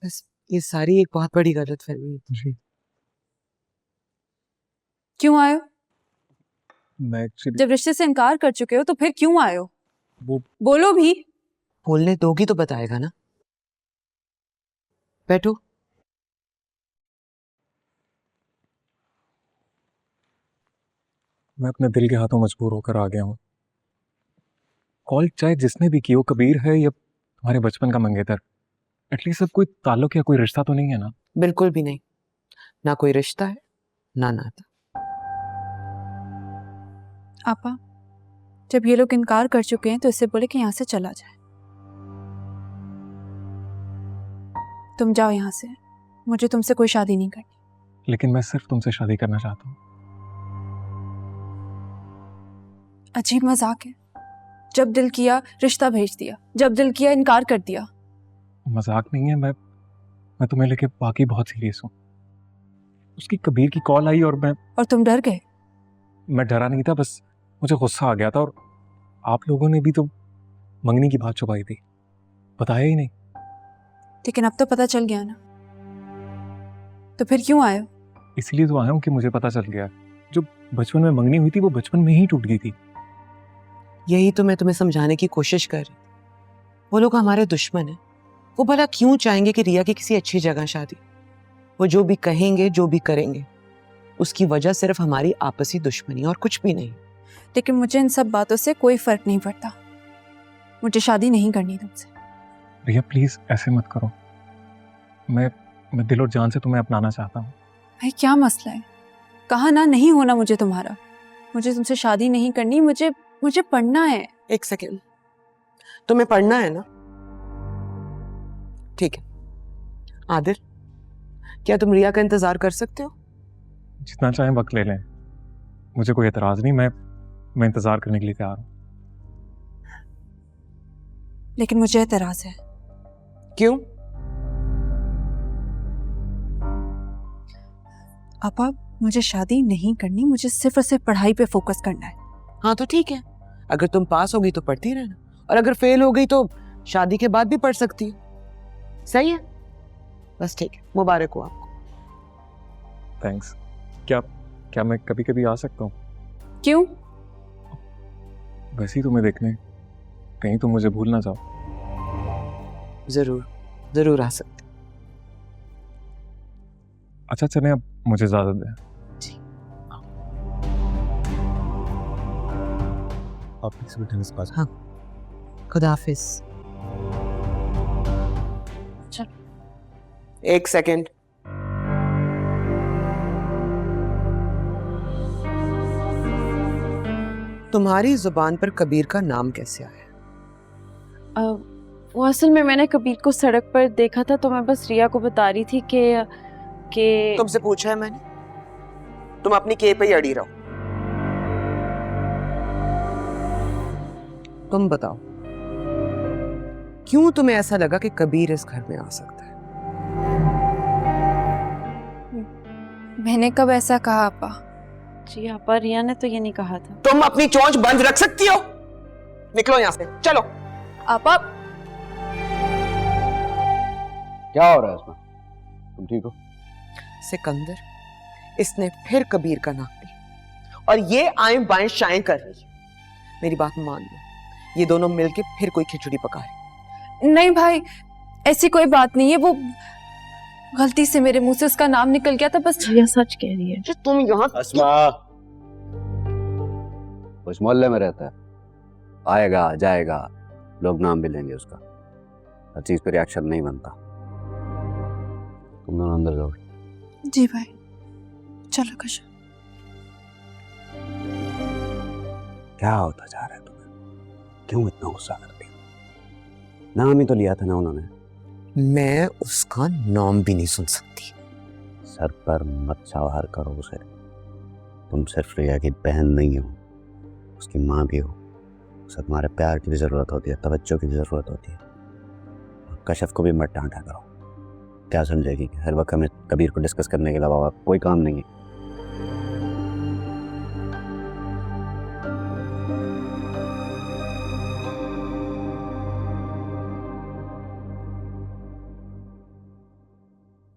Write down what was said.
बस ये सारी एक बहुत बड़ी गलतफहमी है। जी क्यों आए हो? मैं एक्चुअली जब रिश्ते से इनकार कर चुके हो तो फिर क्यों आए हो? वो बोलो भी। बोलने दोगी तो बताएगा ना। बैठो। मैं अपने दिल के हाथों मजबूर होकर आ गया हूँ। कॉल चाहे जिसने भी की हो, कबीर है या तुम्हारे बचपन का मंगेतर, एटलीस्ट सब कोई ताल्लुक या कोई रिश्ता तो नहीं है ना? बिल्कुल भी नहीं, ना कोई रिश्ता है ना नाता। आपा, जब ये लोग इनकार कर चुके हैं तो इससे बोले कि यहाँ से चला जाए। तुम जाओ यहाँ से, मुझे तुमसे कोई शादी नहीं करनी। लेकिन मैं सिर्फ तुमसे शादी करना चाहता हूँ। अजीब मजाक है। जब दिल किया रिश्ता भेज दिया, जब दिल किया इनकार कर दिया। मजाक नहीं है, मैं तुम्हें लेके बाकी बहुत सीरियस हूँ। उसकी कबीर की कॉल आई और और तुम डर गए? मैं डरा नहीं था, बस मुझे गुस्सा आ गया था। और आप लोगों ने भी तो मंगनी की बात छुपाई थी, बताया ही नहीं। लेकिन अब तो पता चल गया ना, तो फिर क्यों आए हो? इसलिए तो आया हूँ कि मुझे पता चल गया, जो बचपन में मंगनी हुई थी वो बचपन में ही टूट गई थी। यही तो मैं तुम्हें समझाने की कोशिश कर रही। वो लोग हमारे दुश्मन हैं। वो भला क्यों चाहेंगे कि रिया की किसी अच्छी जगह शादी? वो जो भी कहेंगे, जो भी करेंगे, उसकी वजह सिर्फ हमारी आपसी दुश्मनी और कुछ भी नहीं। लेकिन मुझे इन सब बातों से कोई फर्क नहीं पड़ता। मुझे शादी नहीं करनी तुमसे। रिया प्लीज ऐसे मत करो। मैं दिल और जान से तुम्हें अपनाना चाहता हूँ। भाई क्या मसला है? कहा ना नहीं होना मुझे तुम्हारा। मुझे तुमसे शादी नहीं करनी, मुझे पढ़ना है। एक सेकेंड, तुम्हें पढ़ना है ना? ठीक है। आदिल, क्या तुम रिया का इंतजार कर सकते हो? जितना चाहे वक्त ले लें, मुझे कोई एतराज नहीं। मैं इंतजार करने के लिए तैयार हूँ। लेकिन मुझे एतराज है। क्यों? आपा, मुझे शादी नहीं करनी, मुझे सिर्फ और सिर्फ पढ़ाई पे फोकस करना है। हाँ तो ठीक है, अगर तुम पास हो गई तो पढ़ती रहना, और अगर फेल हो गई तो शादी के बाद भी पढ़ सकती हो। सही है? बस ठीक है, मुबारक हो आपको। थैंक्स। क्या मैं कभी कभी आ सकता हूँ? क्यों? वैसे ही तुम्हें देखने, कहीं तुम मुझे भूल ना जाओ। जरूर जरूर आ सकते। अच्छा चले, अब मुझे इजाजत दें। जी। आप प्लीज बैठे इस पास। हाँ, खुदा हाफिज। चल। एक सेकेंड। तुम्हारी जुबान पर कबीर का नाम कैसे आया? वो असल में मैंने कबीर को सड़क पर देखा था, तो मैं बस रिया को बता रही थी कि तुमसे पूछा है मैंने? तुम अपनी के पे ही अड़ी रहो। तुम बताओ, क्यों तुम्हें ऐसा लगा कि कबीर इस घर में आ सकता है? मैंने कब ऐसा कहा आपा? जी आपा, रिया ने तो ये नहीं कहा था। तुम अपनी चोंच बंद रख सकती हो? निकलो यहां से, चलो। आपा, क्या हो रहा है इसमें? तुम ठीक हो? सिकंदर, इसने फिर कबीर का नाम लिया और ये आएं बाएं शाएं कर रही है। मेरी बात मान लो, ये दोनों मिलके फिर कोई खिचड़ी पका रहे। नहीं भाई, ऐसी कोई बात नहीं है। वो गलती से मेरे मुंह से उसका नाम निकल गया था बस। रिया सच कह रही है। तुम यहाँ अस्मा, उस मोहल्ले में रहता है, आएगा जाएगा, लोग नाम भी लेंगे उसका। हर चीज पे रिएक्शन नहीं बनता। तुम दोनों अंदर जाओ। जी भाई, चलो कशा। क्या होता जा रहा है तुम्हें? क्यों इतना गुस्सा करती हो? नाम ही तो लिया था ना उन्होंने। मैं उसका नाम भी नहीं सुन सकती। सर पर मत सवार करो उसे। तुम सिर्फ रिया की बहन नहीं हो, उसकी माँ भी हो। उसे तुम्हारे प्यार की भी जरूरत होती है, तवज्जो की भी जरूरत होती है। और कशफ को भी मत डांटा करो। क्या समझेगी? हर वक्त हमें कबीर को डिस्कस करने के अलावा कोई काम नहीं है।